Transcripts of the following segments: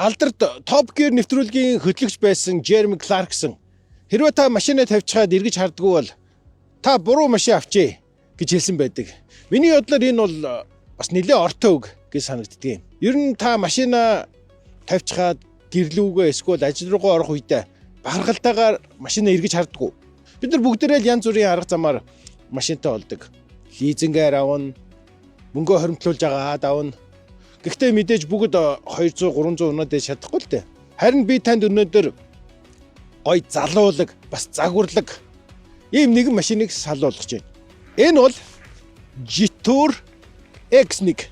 Алдарт Top Gear нэвтрүүлгийн хөтлөгч байсан Jeremy Clarkson хэрвээ та машинаа тавьчихад эргэж хардггүй бол та буруу машин авчээ гэж хэлсэн байдаг. Миний бодлоор энэ бол бас нэлээд ортой үг гэж санагддаг юм. Ер нь та машинаа тавьчихад гэрлүүгээ эсвэл ажил руугаа орох үедээ бахархалтайгаар машинаа эргэж хардггүй. Бид нар бүгдээрээ л янз бүрийн арга замаар машинтаа олдог. Лизингээр авна, мөнгөө хоримтлуулж агаад авна. Гэхдээ мэдээж бүгд 200 300 унаад дэш чадахгүй л дээ. Харин би танд өнөөдөр гой залуулаг, бас загварлаг ийм нэгэн машиныг салуулгаж байна. Энэ бол Jetour X1.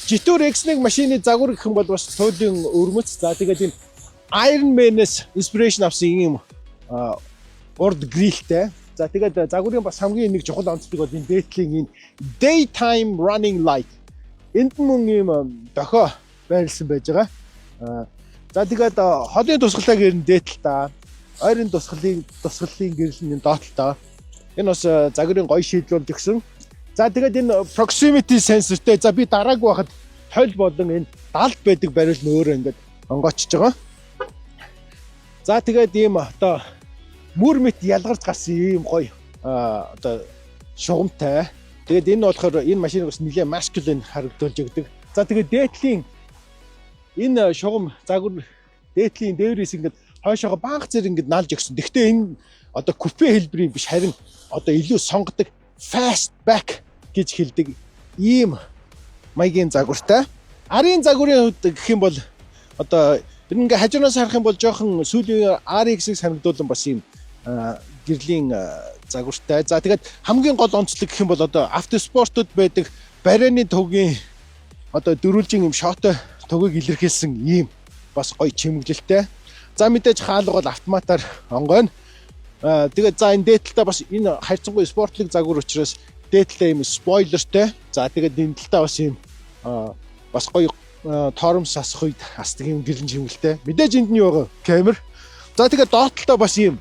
Jetour X1 машины загвар гэх юм бол бас суулийн өрмөц. За тэгээд энэ Iron Man-ээс inspiration авсан юм урд грилтэй. За тэгээд загварын бас хамгийн нэг чухал онцлог бол энэ дээдлийн энэ daytime running light. Энд мөн юм дохио байрлсан байж байгаа. За тэгээд холын тусгалаа гэрн дээдл та. Ойрын тусгалын гэрэл нь доотлол та. Энэ бас загварын гоё шийдлүүлж өгсөн. За тэгээд энэ proximity sensorтэй за би дарааг байхад хол болон энэ далд байдаг барил нь өөрөө ингээд онгоочж байгаа. За тэгээд ийм одоо мөр мэт ялгарч гарсан ийм гоё одоо шугамтай. Тэгээд энэ болохоор энэ машиныг бас нэлээд masculine харагдуулж өгдөг. За тэгээд дээдлийн энэ шугам загвар дээдлийн дээрээс ингээд хойшоогоо банх зэрэг ингээд наалж өгсөн. Гэхдээ энэ одоо купе хэлбэрийн биш харин одоо илүү сонгодог fastback гэж хэлдэг ийм маягийн загвартай. Арын загварын хувьд гэх юм бол одоо энэ ингээ хажуунаас харах юм бол жоохон сүүлийн RX-ийг санагдуулсан бас ийм гэрлийн загвартай. За тэгээд хамгийн гол онцлог гэх юм бол одоо автоспортод байдаг барианы тугийн одоо дөрвөлжин юм шотой тугийг илэрхийлсэн ийм бас гоё чимэглэлтэй. За мэдээж хаалга бол автоматар онгойно. Тэгээд за энэ дээдлээ бас энэ хайрцангуй спортлог загвар учраас дээдлээ юм спойлертэй. За тэгээд энэ талдаа бас юм бас гоё торомс асах үед асдаг юм гэрэн чимгэлтэй. Мэдээж энд нь юу камер. За тэгээд доотлоо бас юм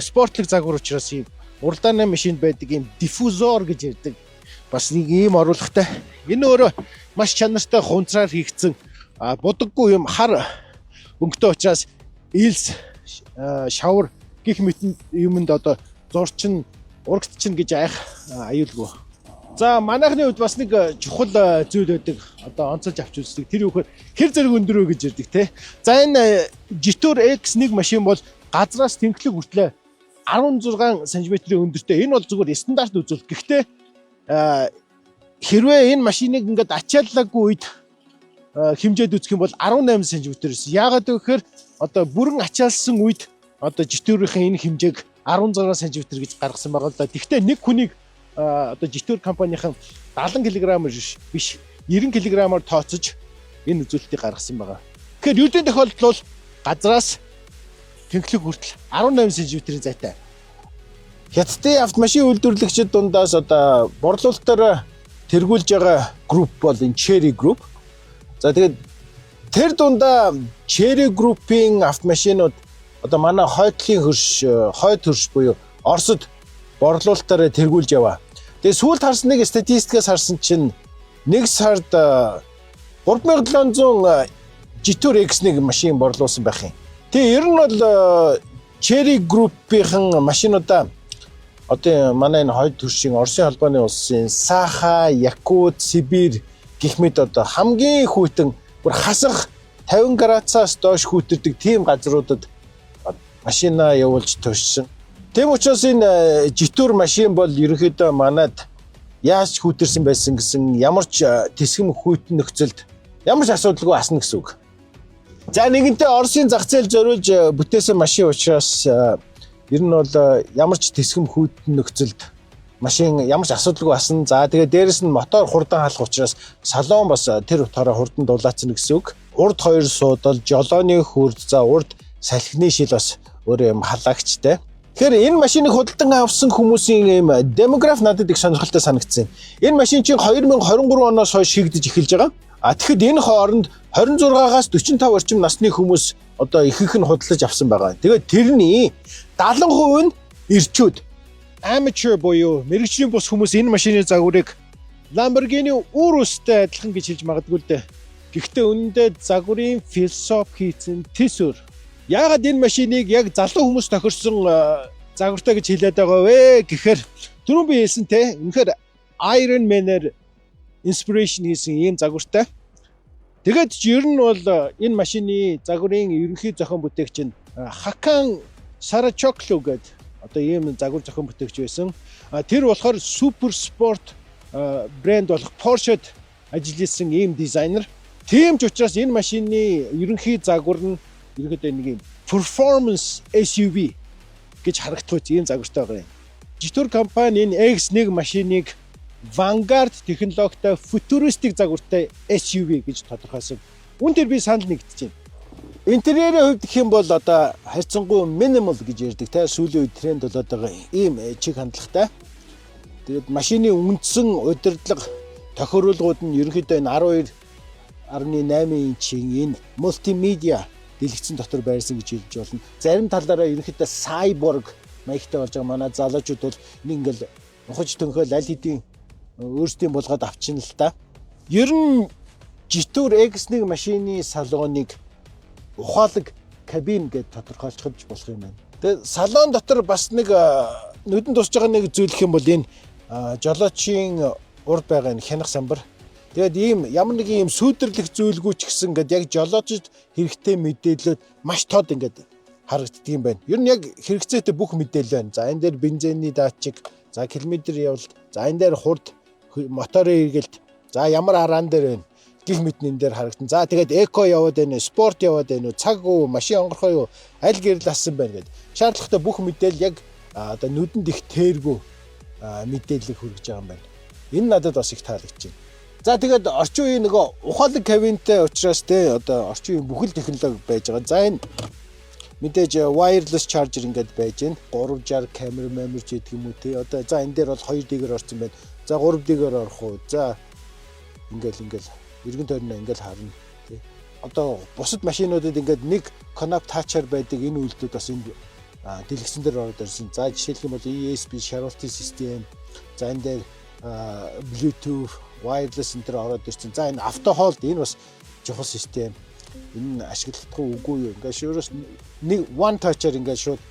спортлог загвар учраас юм уралдааны машинд байдаг юм диффузор гэж ярьдаг. Бас нэг ийм оруулгатай. Энэ өөрөө маш чанартай хунцраар хийгдсэн будаггүй юм хар өнгөтэй учраас илс шавар гих мэтэн юмд одоо зурчин урагтчин гэж айх аюулгүй. За манайхны хувьд бас нэг чухал зүйл байдаг. Одоо онцолж авч үздэг. Тэр юухэр хэр зэрэг өндөрөө гэж ярьдаг те. За энэ Jetour X1 машин бол газраас тэнхлэг хүртлээ 16 см-ийн өндөртэй. Энэ бол зүгээр стандарт үзүүлэлт. Гэхдээ хэрвээ энэ машиныг ингээд ачааллаагүй үед хэмжээд үзэх юм бол 18 см-ээс. Яагаад гэвэл одоо бүрэн ачаалсан үед одоо Jetour-ийн энэ хэмжээг 16 см гэж гаргасан байгаа л да. Гэхдээ нэг хүнийг одоо Jetour компанийн 70 кг биш 90 кг-аар тооцож энэ үзүүлэлтийг гаргасан байгаа. Тэгэхээр юудын тохиолдолд бол газраас тэнхлэг хүртэл 18 см-ийн зайтай. Хятадын автомашин үйлдвэрлэгчид дундаас одоо борлуулалтаар тэргүүлж байгаа групп бол энэ Chery Group. За тэгээд тэр дундаа Chery Group-ийн автомашинууд одоо манай хойд хөрш буюу Оросд борлуулалтаар тэргүүлж яваа. Тэгээ сүүлд харсан нэг статистикаас харсан чинь нэг сард 3700 Jetour X1 машин борлуулсан байх юм. Тэгээ ер нь бол Chery Group-ийн машинуудаа одоо манай энэ хойд хөршийн Оросын холбооны улсын Саха, Якут, Сибирь гэх мэт одоо хамгийн хүйтэн бүр хасах 50 градусаас доош хүйтэрдэг тийм газруудад машина явуулж туршсан. Тэм учраас энэ Jetour машин бол ерөнхийдөө манад яаж хүйтэрсэн байсан гэсэн ямар ч тэсгэм хүйтэн нөхцөлд ямар ч асуудалгүй асна гэсэн үг. За нэгэнтээ Оросын зах зээл зориулж бүтээсэн машин учраас ер нь бол ямар ч тэсгэм хүйтэн нөхцөлд машин ямар ч асуудалгүй асна. За тэгээд дээрэс нь мотор хурдан халах учраас салон бас тэр утгаараа хурдан дулаацна гэсэн үг. Урд хоёр суудал, жолооны хүрд, за урд салхины шил бас өөр юм халагчтай. Тэгэхээр энэ машиныг худалдан авсан хүмүүсийн демограф надад их сонирхолтой санагдсан. Энэ машин чинь 2023 оноос хойш хийгдэж эхэлж байгаа. Тэгэхэд энэ хооронд 26-аас 45 орчим насны хүмүүс одоо ихэнх нь худалдаж авсан байгаа. Тэгээд тэрний 70% нь ирчүүд amateur буюу мэргэжлийн бус хүмүүс энэ машины загварыг Lamborghini Urusтэй адилхан гэж хэлж магадгүй л дээ. Гэхдээ үнэндээ загварын философи хийсэн төсөр. Яагаад энэ машиныг яг залуу хүмүүс тохирсон загвартай гэж хэлээд байгаа вэ гэхээр түрүүн би хэлсэн те үнэхээр Iron Man-ээр inspiration хийсэн ийм загвартай. Тэгээд ер нь бол энэ машины загварын ерөнхий зохион бүтээгч нь Hakan Saraçoğlu гэдэг одоо ийм загвар зохион бүтээгч байсан. Тэр болохоор супер спорт брэнд болох Porsche-д ажилласан ийм дизайнер. Тийм ч учраас энэ машины ерөнхий загвар нь ерөнхийдөө нэг юм performance SUV гэж харагдах ийм загвартай байгаа юм. Jetour компани энэ X1 машиныг Vanguard технологитой futuristic загвартай SUV гэж тодорхойлсон. Үүнээр би санал нэгдэж байна. Интерьерийн хувьд гэх юм бол одоо харьцангуй minimal гэж ярьдаг те сүүлийн үед тренд болоод байгаа ийм чиг хандлагатай. Тэгээд машины үндсэн удирдлага тохируулгууд нь ерөнхийдөө энэ 12.8 инчийн энэ мультимедиа дэлгэцэн дотор байрсан гэж хэлж болно. Зарим талаараа ерөнхийдөө cyborg маягтай болж байгаа манай залуучууд бол энийг ингээл ухаж төнхөөл аль хэдийн өөрсдийн болгоод авчихна л та. Ер нь Jetour X1 машины салоныг ухаалаг кабин гэж тодорхойлж болох юм байна. Тэгээд салон дотор бас нэг нүдэн тусж байгаа нэг зүйл гэх юм бол энэ жолоочийн урд байгаа энэ хянах самбар. Тэгээд ийм ямар нэг ийм сүйдэрлэх зүйлгүй ч гэсэн ингээд яг жолоочд хэрэгтэй мэдээлэлүүд маш тод ингээд харагддаг юм байна. Ер нь яг хэрэгцээтэй бүх мэдээлэл байна. За энэ дээр бензиний датчик, за километр явалт, за энэ дээр хурд, моторын эргэлт, за ямар араан дээр байна. Гэх мэт энэ дээр харагдана. За тэгээд эко яваад байна уу, спорт яваад байна уу, цаг уу, машин онгорхой юу, аль гэрэл асан байна гэдэг. Шаардлагатай бүх мэдээлэл яг одоо нүдэнд их тэргүй мэдээлэл хүргэж байгаа юм байна. Энэ надад бас их таалагдж байна. За тэгээд орчин үеийн нөгөө ухаалаг кабинтэй учраас те одоо орчин үеийн бүхэл технологи байж байгаа. За энэ мэдээж wireless charger ингээд байж байна. 360 камер меморч гэдэг юм уу те. Одоо за энэ дээр бол 2D-гээр орсон байна. За 3D-гээр орох уу. За ингээл эргэн тойрноо ингээл харна тий. Одоо бусад машинуудад ингээд нэг connect touch-аар байдаг энэ үйлдэлүүд бас энэ дэлгэцэн дээр ороод ирсэн. За жишээлх юм бол ESP шаргалтын систем, за энэ дээр Bluetooth, wireless энэ төр ороод ирсэн. За энэ auto hold энэ бас чухал систем. Энэ ашиглах үгүй юу. Ингээд шуурс нэг one touch-аар ингээд шууд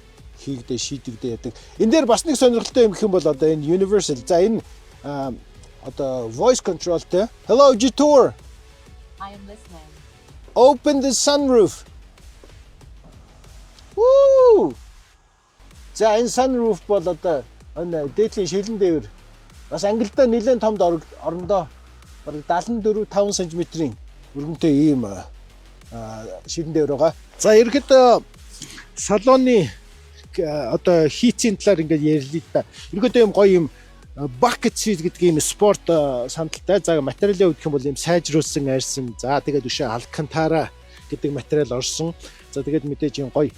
хийгдээ шийдэгдээ яадаг. Энэ дээр бас нэг сонирхолтой юм гэх юм бол одоо энэ universal. За энэ одоо voice control те. Hello Jetour. I am listening. Open the sunroof. Woo! За энэ sunroof бол одоо энэ дээдлийн шилэн дээвэр бас ангилдаа нэлээд томд орондоо бараг 74-5 см-ийн өргөнтэй ийм шилэн дээвэр байгаа. За ерөөхдөө салоны одоо хийцийн талаар ингээд ярьлаа л да. Ерөөхдөө юм гоё юм bucket seat гэдэг ийм спорт сандалтай. За материалын хувьд гэх юм бол ийм сайжруулсан арьсан. За тэгээд өшөө алкантара гэдэг материал орсон. За тэгээд мэдээж юм гоё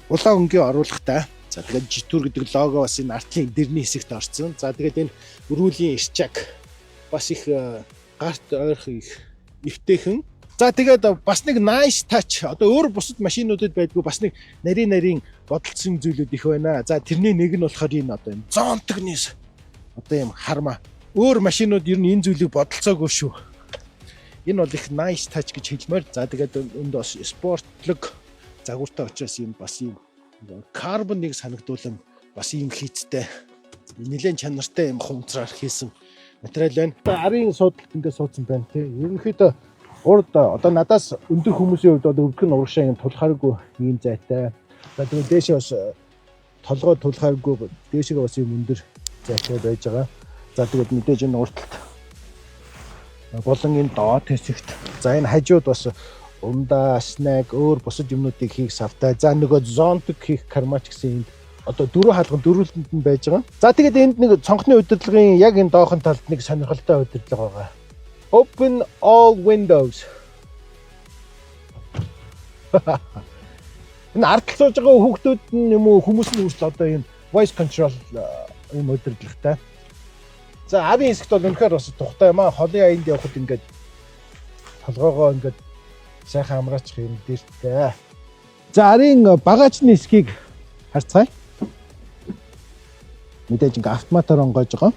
улаан өнгийн оруулахтай. За тэгээд Jetour гэдэг лого бас энэ артлын дэрний хэсэгт орсон. За тэгээд энэ өрүүлийн ирчаг бас их гарт ойрох их эвтэйхэн. За тэгээд бас нэг nice touch одоо өөр бусад машинуудад байдгүй бас нэг нарийн бодолцсон зүйлүүд их байна. За тэрний нэг нь болохоор энэ одоо энэ зонтогнээс одоо юм харма. Өөр машинууд ер нь энэ зүйлийг бодолцоогүй шүү. Энэ бол их nice touch гэж хэлмээр. За тэгээд энд бас спортлог загвартай учраас юм бас юм карбоныг санагдуулсан бас юм хийцтэй. Нэлээд чанартай юм хумцраар хийсэн материал байна. Арын суудалд ингээд суудсан байна тий. Ерөнхийдөө урд одоо надаас өндөр хүмүүсийн хувьд одоо өвгөн урагшаа юм тулхааргүй ийм зайтай. За тэгээд дээшээ бас толгой тулхааргүй дээшээ бас юм өндөр зайтай байж байгаа. За тэгээд мэдээж энэ урталт болон энэ доод хэсэгт за энэ хажууд бас умдаа, снэг, өөр бусад юмнуудыг хийх савтай. За нөгөө зонтог хийх кармач гэсэн энд одоо дөрөв хаалган дөрвөлтөнд нь байж байгаа. За тэгээд энд нэг цонхны удирдлагын яг энэ доохон талд нэг сонирхолтой удирдлага байгаа. Open all windows. Энэ ардтал сууж байгаа хүүхдүүд нь юм уу хүмүүс нь үүсэл одоо энэ voice control юм удирдлагатай. За арын хэсэгт бол үнэхээр бас тухтай юм аа. Холын аянд явахад ингээд толгоогоо ингээд сайхан амраачих юм дээртэй. За арын багажны эсхийг харцгаая. Мэдээж ингээд автоматар онгойж байгаа.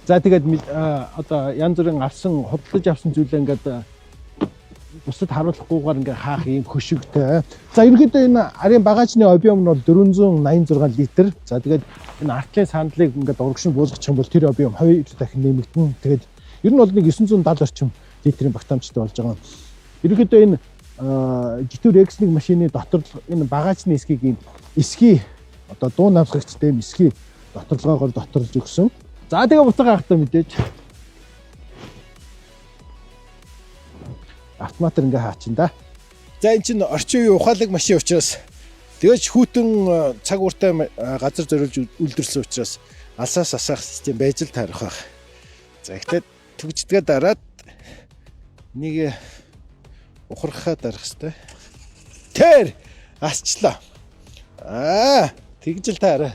За тэгээд одоо янз бүрийн авсан худалдаж авсан зүйлээ ингээд бусад харуулахгүйгээр ингээ хаах юм хөшигтэй. За ерөнхийдөө энэ арын багажны объем нь бол 486 литр. За тэгээд энэ артлын сандлыг ингээ урагшин буулгах юм бол тэр объем 2 дахин нэмэгдэн. Тэгээд ер нь бол нэг 970 орчим литрийн багтаамжтай болж байгаа. Ерөнхийдөө энэ Jetour X1 машины дотор энэ багажны эсхийг эсхий одоо дуу намсгагчтай юм эсхий доторлогоогоор доторлж өгсөн. За тэгээ буцаага хахтаа мэдээж автоматар ингээ хаачин да. За эн чинь орчин үеийн ухаалаг машин учраас тэгэж хүүтэн цаг ууртай газар зориулж үйлдвэрлэсэн учраас алсаас асаах систем байж л таарах байх. За ихтэй төгждгээ дараад нэг ухрахаа дарах хэвээр. Тэр асчлаа. Тэгж л таараа.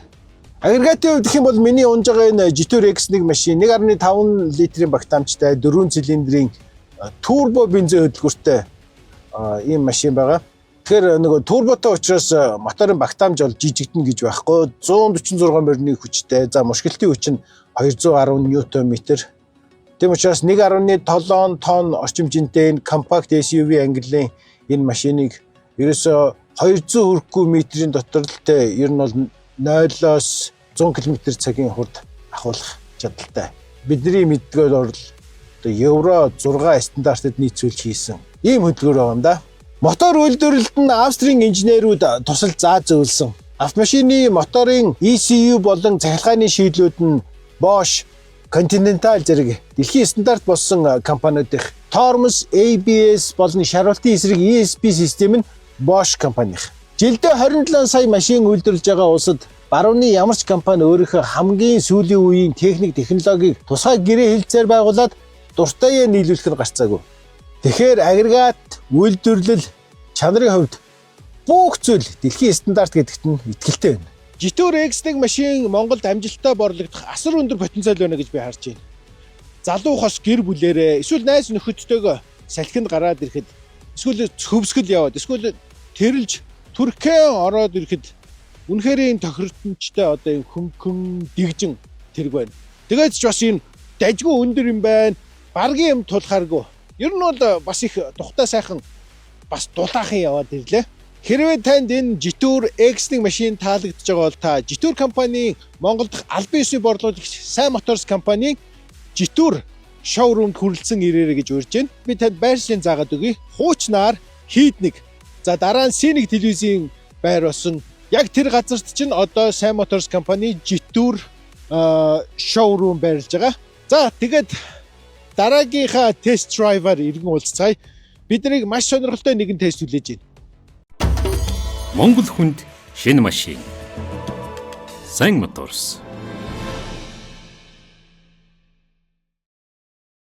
Агрегатын хувьд гэх юм бол миний унж байгаа энэ Jetour X1 машин 1.5 литрийн багтаамжтай 4 цилиндрийн турбо бензин хөдөлгөөртэй ийм машин байгаа. Тэгэхээр нөгөө турботой учраас моторын багтаамж бол жижигдэн гэж байхгүй. 146 морины хүчтэй. За мушгилтын хүч нь 210 ньютон-метр. Тэм учраас 1.7 тонн орчимжинтэй энэ компакт SUV ангиллын энэ машиныг ерөөсө 200 хүрэхгүй метрийн дотор л те ер нь бол 0-оос 100 км/цагийн хурд ахуулах чадaltaй. Бидний мэддгээр бол Евро 6 стандартад нийцүүлж хийсэн ийм хөдөлгөөр байгаа юм да. Мотор үйлдвэрлэлд нь Австрийн инженерүүд тусал зааж зөвлөсөн. Автомашины моторын ECU болон цахилгааны шийдлүүд нь Bosch, Continental зэрэг дэлхийн стандарт болсон компаниудын Tormos, ABS болон шаруултын эсрэг ESP систем нь Bosch компанийн. Жилдээ 27 сая машин үйлдвэрлэж байгаа улсад барууны ямар ч компани өөрийнхөө хамгийн сүүлийн үеийн техник технологиг тусгай гэрээ хэлцээр байгуулад дуртайя нийлүүлэх нь гарцаагүй. Тэгэхээр агрегат үйлдвэрлэл чанарын хувьд бүх зүйл дэлхийн стандарт гэдэгт нь итгэлтэй байна. Jetour X1 машин Монголд амжилттай борлогдох асар өндөр потенциал байна гэж би харж байна. Залуу хос гэр бүлээрээ эсвэл найз нөхөдтэйгөө салхинд гараад ирэхэд эсвэл хөвсгөл яваад эсвэл тэрэлж Түркэн ороод ирэхэд үнэхээр энэ тохиролтончтой одоо энэ хөнгөн дэгжин тэрэг байна. Тэгээд ч бас энэ дажгүй өндөр юм байна. Баргийн юм тулхааргүй. Ер нь бол бас их тухтай сайхан бас дулаахан яваад ирлээ. Хэрвээ танд энэ Jetour X1 машин таалагдж байгаа бол та Jetour компанийн Монгол дахь албан ёсны борлуулагч Сайн Моторс компанийн Jetour шоурумд хүрэлцэн ирээрэй гэж урьж байна. Би танд байршлын заагаад өгье. Хуучнаар Хийдник. За дараа нь Синик телевизийн байр болсон. Яг тэр газарт чинь одоо Сайн Моторс компани Jetour шоурум байрлаж байгаа. За тэгээд дараагийнхаа тест драйвер иргэн уулзцгаая. Биднийг маш сонирхолтой нэгэн тест хүлээж байна. Монгол хүнд шинэ машин. Сайн Моторс.